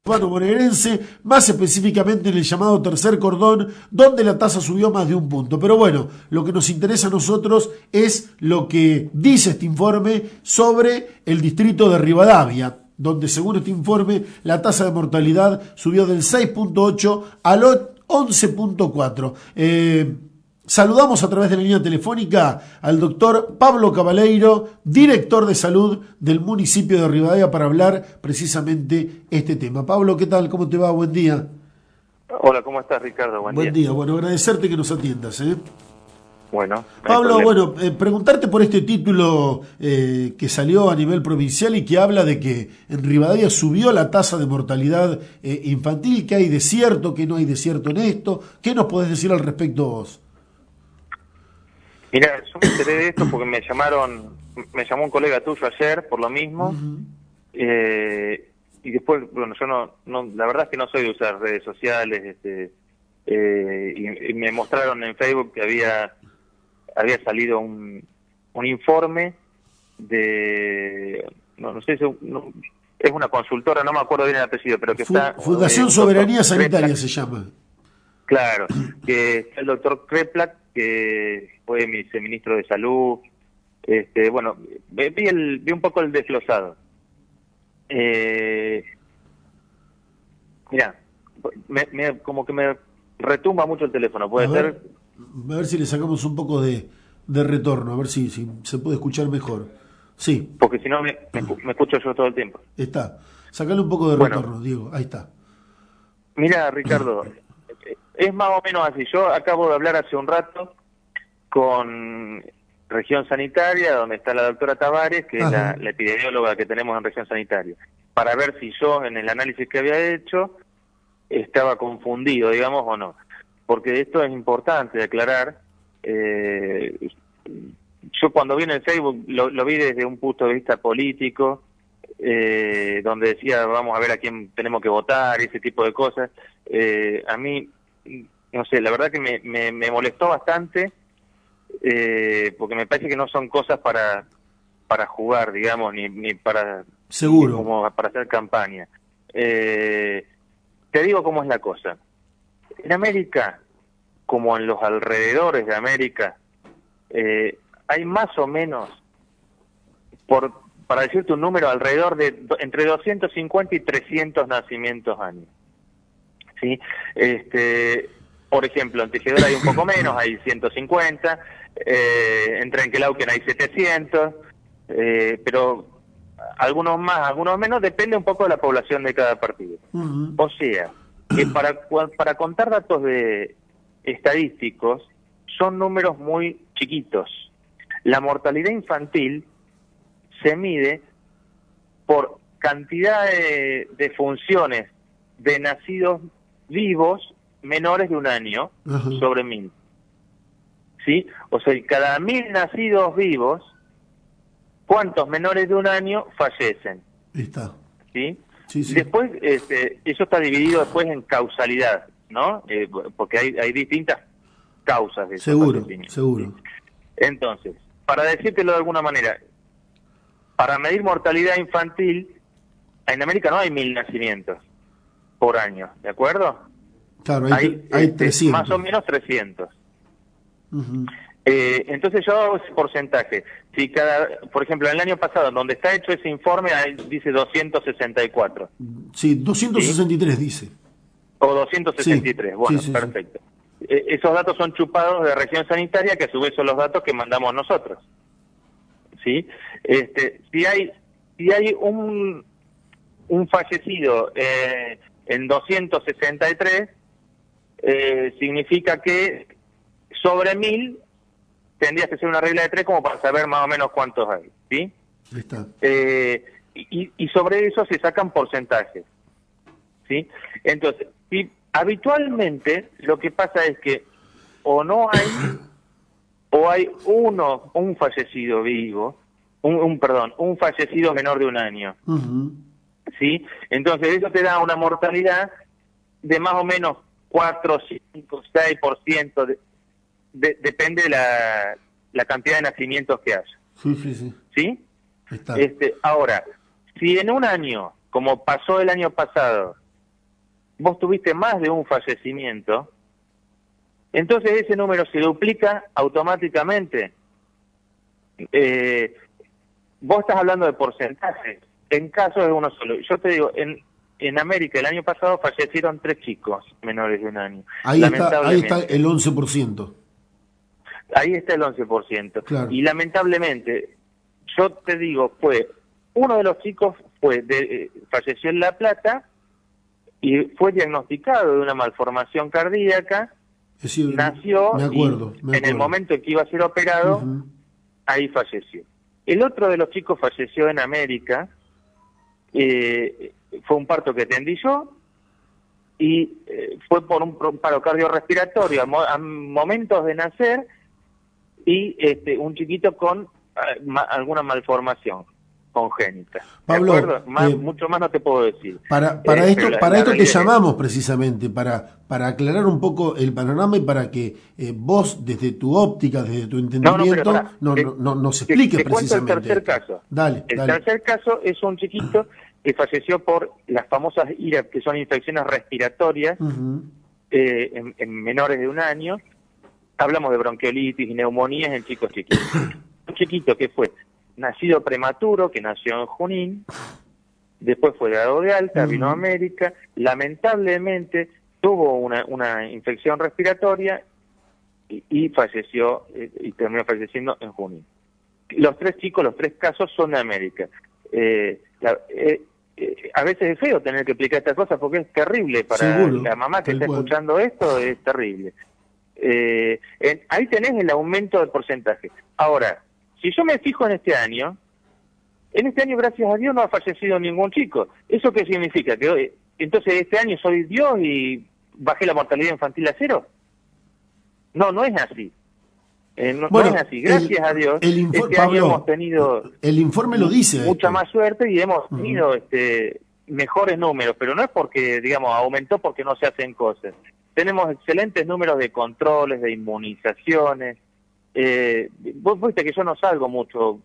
urbano bonaerense, más específicamente en el llamado tercer cordón, donde la tasa subió más de 1 punto. Pero bueno, lo que nos interesa a nosotros es lo que dice este informe sobre el distrito de Rivadavia, donde según este informe la tasa de mortalidad subió del 6.8 al 11.4. Saludamos a través de la línea telefónica al doctor Pablo Cabaleiro, director de salud del municipio de Rivadavia, para hablar precisamente este tema. Pablo, ¿qué tal? ¿Cómo te va? Buen día. Hola, ¿cómo estás, Ricardo? Buen día. Bueno, agradecerte que nos atiendas. Bueno, Pablo, bueno, preguntarte por este título que salió a nivel provincial y que habla de que en Rivadavia subió la tasa de mortalidad infantil. ¿Qué hay de cierto? ¿Qué no hay de cierto en esto? ¿Qué nos podés decir al respecto vos? Mira, yo me enteré de esto porque me llamó un colega tuyo ayer por lo mismo, y después, bueno, yo no, la verdad es que no soy de usar redes sociales, y me mostraron en Facebook que había salido un informe de, no sé, es una consultora, no me acuerdo bien el apellido, pero que está... Fundación Soberanía Sanitaria se llama. Claro, que está el doctor Kreplak, que fue viceministro de Salud. Bueno, vi un poco el desglosado. Mira, como que me retumba mucho el teléfono, ¿puede ser? A ver si le sacamos un poco de retorno, a ver si se puede escuchar mejor. Sí. Porque si no me escucho yo todo el tiempo. Está. Sacale un poco de retorno, Diego. Ahí está. Mira, Ricardo, es más o menos así. Yo acabo de hablar hace un rato con Región Sanitaria, donde está la doctora Tavares, que es la epidemióloga que tenemos en Región Sanitaria, para ver si yo, en el análisis que había hecho, estaba confundido, digamos, o no. Porque esto es importante aclarar. Yo cuando vi en el Facebook lo vi desde un punto de vista político, donde decía vamos a ver a quién tenemos que votar y ese tipo de cosas. A mí, no sé, la verdad que me molestó bastante, porque me parece que no son cosas para jugar, digamos, ni para... Seguro. Como para hacer campaña. Te digo cómo es la cosa. En América, como en los alrededores de América, hay más o menos, para decirte un número, alrededor de entre 250 y 300 nacimientos años. ¿Sí? Por ejemplo, en Tejedora hay un poco menos, hay 150, en Trenquelauquen hay 700, pero algunos más, algunos menos, depende un poco de la población de cada partido. O sea, que para contar datos estadísticos, son números muy chiquitos. La mortalidad infantil se mide por cantidad de funciones de nacidos vivos menores de 1 año sobre 1000. ¿Sí? O sea, cada 1000 nacidos vivos, ¿cuántos menores de 1 año fallecen? Está. ¿Sí? Sí, sí. Después, eso está dividido después en causalidad, ¿no? Porque hay distintas causas de eso. Seguro. ¿Sí? Entonces, para decírtelo de alguna manera, para medir mortalidad infantil, en América no hay 1000 nacimientos por año, ¿de acuerdo? Claro, hay 300. Más o menos 300. Entonces yo hago ese porcentaje. Si por ejemplo, en el año pasado, donde está hecho ese informe, ahí dice 264. Sí, 263 ¿sí? Dice. O 263, sí. Bueno, sí, perfecto. Esos datos son chupados de Región Sanitaria, que a su vez son los datos que mandamos nosotros. ¿Sí? Si hay un fallecido en 263, significa que sobre 1000 tendría que ser una regla de 3 como para saber más o menos cuántos hay, ¿sí? Está. Y sobre eso se sacan porcentajes, ¿sí? Entonces, habitualmente lo que pasa es que o no hay, o hay un fallecido vivo, un fallecido menor de 1 año, ¿sí? Entonces eso te da una mortalidad de más o menos 4, 5, 6%, depende de la cantidad de nacimientos que haya. ¿Sí? Está. Ahora, si en 1 año, como pasó el año pasado, vos tuviste más de un fallecimiento, entonces ese número se duplica automáticamente. Vos estás hablando de porcentajes, en casos es uno solo. Yo te digo, en América el año pasado fallecieron 3 chicos menores de 1 año. Ahí está el 11%. Ahí está el 11%. Claro. Y lamentablemente, yo te digo, uno de los chicos falleció en La Plata y fue diagnosticado de una malformación cardíaca, nació, me acuerdo. En el momento en que iba a ser operado, ahí falleció. El otro de los chicos falleció en América, fue un parto que atendí yo, y fue por un paro cardiorrespiratorio a momentos de nacer, y un chiquito con alguna malformación congénita. Pablo, mucho más no te puedo decir. Para esto te llamamos precisamente, para aclarar un poco el panorama y para que vos, desde tu óptica, desde tu entendimiento, nos expliques precisamente. El tercer caso. Dale. Tercer caso es un chiquito que falleció por las famosas IRAP, que son infecciones respiratorias, en menores de 1 año. Hablamos de bronquiolitis y neumonías en chicos chiquitos. Un chiquito que fue nacido prematuro, que nació en Junín, después fue dado de alta, vino a América, lamentablemente tuvo una infección respiratoria y falleció, y terminó falleciendo en Junín. Los 3 chicos, los 3 casos son de América. A veces es feo tener que explicar estas cosas porque es terrible para la mamá que está escuchando esto, es terrible. Ahí tenés el aumento del porcentaje. Ahora, si yo me fijo en este año, gracias a Dios, no ha fallecido ningún chico. ¿Eso qué significa? Que entonces este año soy Dios y bajé la mortalidad infantil a 0. No es así. No es así. Gracias a Dios, Pablo, año hemos tenido el informe lo dice, mucha más suerte y hemos tenido mejores números, pero no es porque, digamos, aumentó porque no se hacen cosas. Tenemos excelentes números de controles, de inmunizaciones. Vos viste que yo no salgo mucho,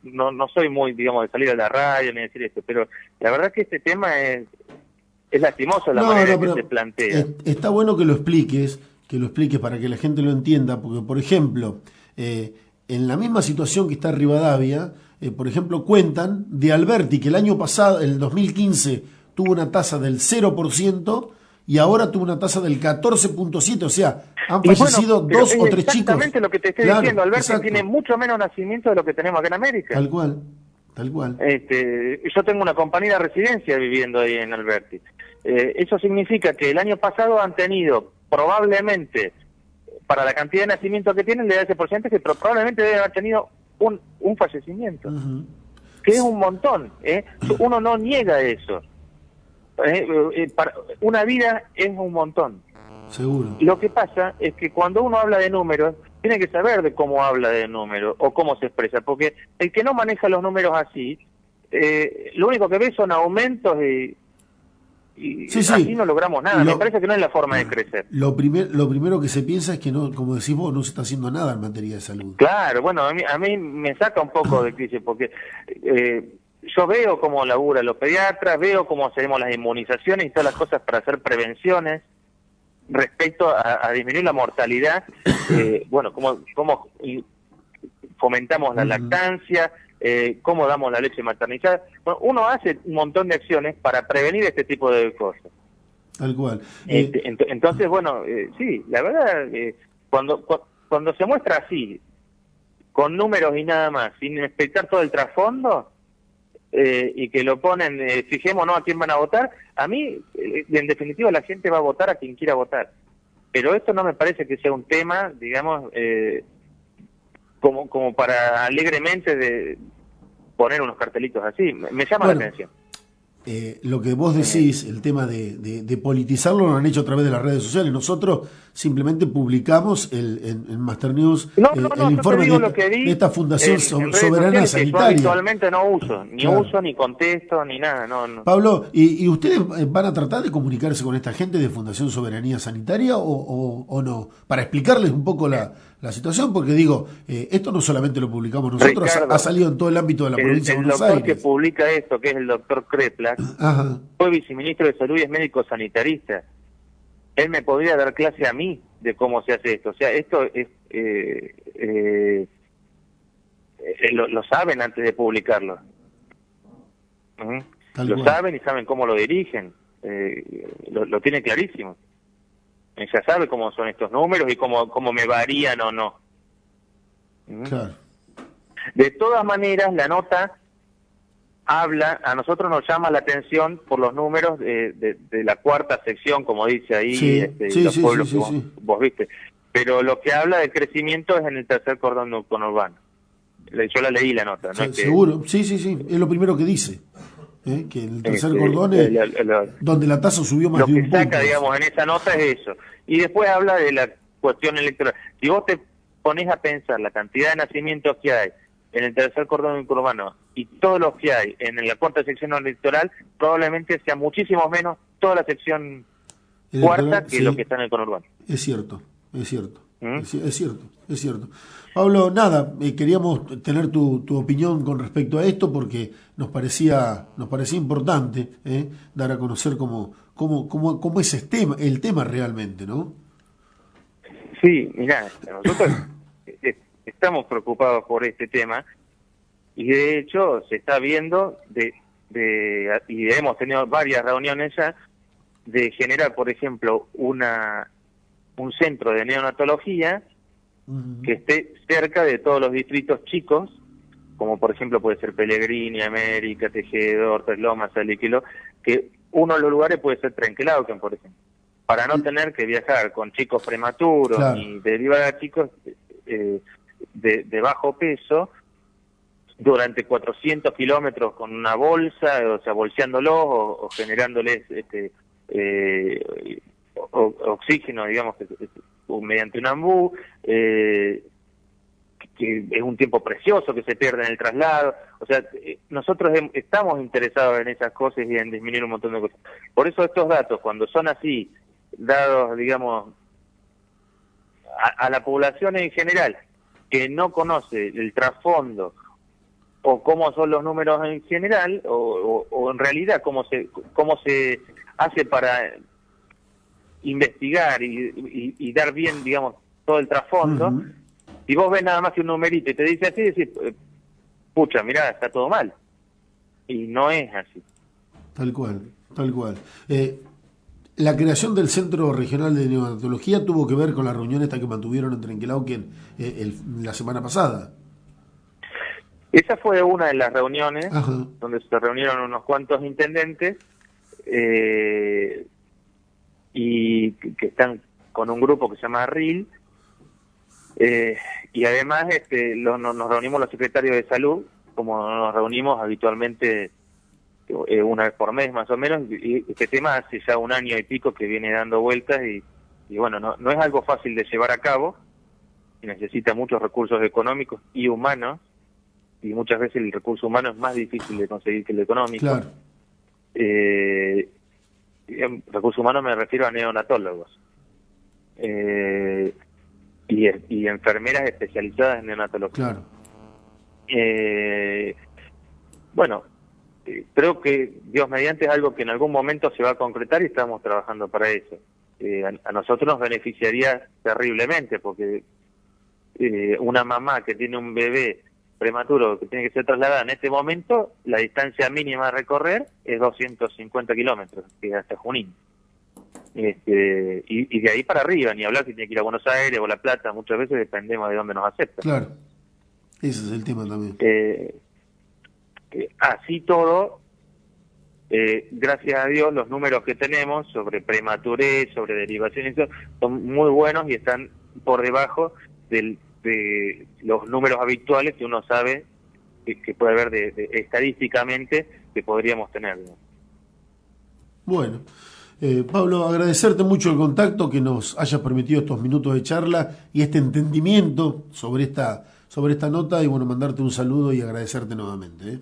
no soy muy, digamos, de salir a la radio ni decir esto, pero la verdad que este tema es lastimoso la manera que se plantea. Está bueno que lo expliques para que la gente lo entienda, porque, por ejemplo, en la misma situación que está Rivadavia, por ejemplo, cuentan de Alberti, que el año pasado, el 2015, tuvo una tasa del 0%, y ahora tuvo una tasa del 14.7%, o sea, han fallecido 2 o 3 chicos. Exactamente lo que te estoy diciendo, Alberti tiene mucho menos nacimiento de lo que tenemos acá en América. Tal cual. Yo tengo una compañera de residencia viviendo ahí en Alberti. Eso significa que el año pasado han tenido, probablemente, para la cantidad de nacimientos que tienen, le da ese porcentaje, pero probablemente deben haber tenido un fallecimiento, que es un montón. Uno no niega eso. Para una vida es un montón. Seguro. Lo que pasa es que cuando uno habla de números, tiene que saber de cómo habla de números o cómo se expresa, porque el que no maneja los números así, lo único que ve son aumentos y así no logramos nada. Me parece que no es la forma de crecer. Lo primero que se piensa es que, no, como decís vos, no se está haciendo nada en materia de salud. Claro, bueno, a mí me saca un poco de crisis, porque yo veo cómo laburan los pediatras, veo cómo hacemos las inmunizaciones y todas las cosas para hacer prevenciones respecto a disminuir la mortalidad, cómo fomentamos la lactancia, cómo damos la leche maternizada. Bueno, uno hace un montón de acciones para prevenir este tipo de cosas. Tal cual. Entonces, sí, la verdad, cuando se muestra así, con números y nada más, sin respetar todo el trasfondo, y que lo ponen, fijémonos a quién van a votar, a mí, en definitiva, la gente va a votar a quien quiera votar. Pero esto no me parece que sea un tema, digamos, como para alegremente de poner unos cartelitos así. Me llama la atención. Lo que vos decís, el tema de politizarlo, lo han hecho a través de las redes sociales. Nosotros simplemente publicamos en Master News el informe de esta Fundación Soberana Sanitaria. Yo habitualmente no uso, uso, ni contesto, ni nada. No. Pablo, ¿y ustedes van a tratar de comunicarse con esta gente de Fundación Soberanía Sanitaria o no? Para explicarles un poco la situación, porque digo, esto no solamente lo publicamos nosotros, Ricardo, ha salido en todo el ámbito de la provincia de Buenos Aires. El doctor que publica esto, que es el doctor Kreplak, Paz Ajá. fue viceministro de Salud y es médico sanitarista. Él me podría dar clase a mí de cómo se hace esto. O sea, esto es lo saben antes de publicarlo. Lo saben y saben cómo lo dirigen. Lo tienen clarísimo. Ya sabe cómo son estos números y cómo me varían o no. Claro. De todas maneras, la nota habla, a nosotros nos llama la atención por los números de la cuarta sección, como dice ahí, los pueblos que vos viste. Pero lo que habla de crecimiento es en el tercer cordón conurbano. Yo la leí la nota. ¿No? Seguro, sí, es lo primero que dice. Que el tercer cordón es donde la tasa subió más de un punto. Lo que saca, digamos, en esa nota es eso. Y después habla de la cuestión electoral. Si vos te pones a pensar la cantidad de nacimientos que hay en el tercer cordón urbano y todos los que hay en la cuarta sección electoral, probablemente sea muchísimo menos toda la sección cuarta que lo que está en el conurbano. Es cierto. Es cierto. Pablo, nada, queríamos tener tu opinión con respecto a esto porque nos parecía importante dar a conocer cómo es el tema realmente, ¿no? Sí, mirá, nosotros estamos preocupados por este tema y de hecho se está viendo y hemos tenido varias reuniones ya de generar, por ejemplo, un centro de neonatología que esté cerca de todos los distritos chicos, como por ejemplo puede ser Pellegrini, América, Tejedor, Tres Lomas, Aliquilo, que uno de los lugares puede ser Trenquelauquen, por ejemplo, para no tener que viajar con chicos prematuros y derivar a chicos de bajo peso durante 400 kilómetros con una bolsa, o sea, bolseándolos o generándoles oxígeno, digamos, mediante un ambú, que es un tiempo precioso que se pierde en el traslado. O sea, nosotros estamos interesados en esas cosas y en disminuir un montón de cosas. Por eso estos datos, cuando son así, dados, digamos, a la población en general, que no conoce el trasfondo o cómo son los números en general, o en realidad cómo se hace para investigar y dar bien, digamos, todo el trasfondo. Si vos ves nada más que un numerito y te dice así, decís, pucha, mirá, está todo mal. Y no es así. Tal cual. La creación del Centro Regional de Neonatología tuvo que ver con la reunión esta que mantuvieron en Trenquelauquen la semana pasada. Esa fue una de las reuniones donde se reunieron unos cuantos intendentes y que están con un grupo que se llama RIL, y además nos reunimos los secretarios de salud, como nos reunimos habitualmente una vez por mes más o menos, y este tema hace ya un año y pico que viene dando vueltas y bueno, no es algo fácil de llevar a cabo, y necesita muchos recursos económicos y humanos, y muchas veces el recurso humano es más difícil de conseguir que el económico. Claro. En recursos humanos me refiero a neonatólogos y enfermeras especializadas en neonatología. Claro. Bueno, creo que Dios mediante es algo que en algún momento se va a concretar y estamos trabajando para eso. A nosotros nos beneficiaría terriblemente porque una mamá que tiene un bebé prematuro que tiene que ser trasladada en este momento, la distancia mínima a recorrer es 250 kilómetros, que es hasta Junín. Y de ahí para arriba, ni hablar si tiene que ir a Buenos Aires o La Plata, muchas veces dependemos de dónde nos aceptan. Claro, ese es el tema también. Así todo, gracias a Dios, los números que tenemos sobre prematurez, sobre derivaciones, son muy buenos y están por debajo de los números habituales que uno sabe que puede haber estadísticamente que podríamos tener. Bueno, Pablo, agradecerte mucho el contacto, que nos hayas permitido estos minutos de charla y este entendimiento sobre esta nota, y bueno, mandarte un saludo y agradecerte nuevamente.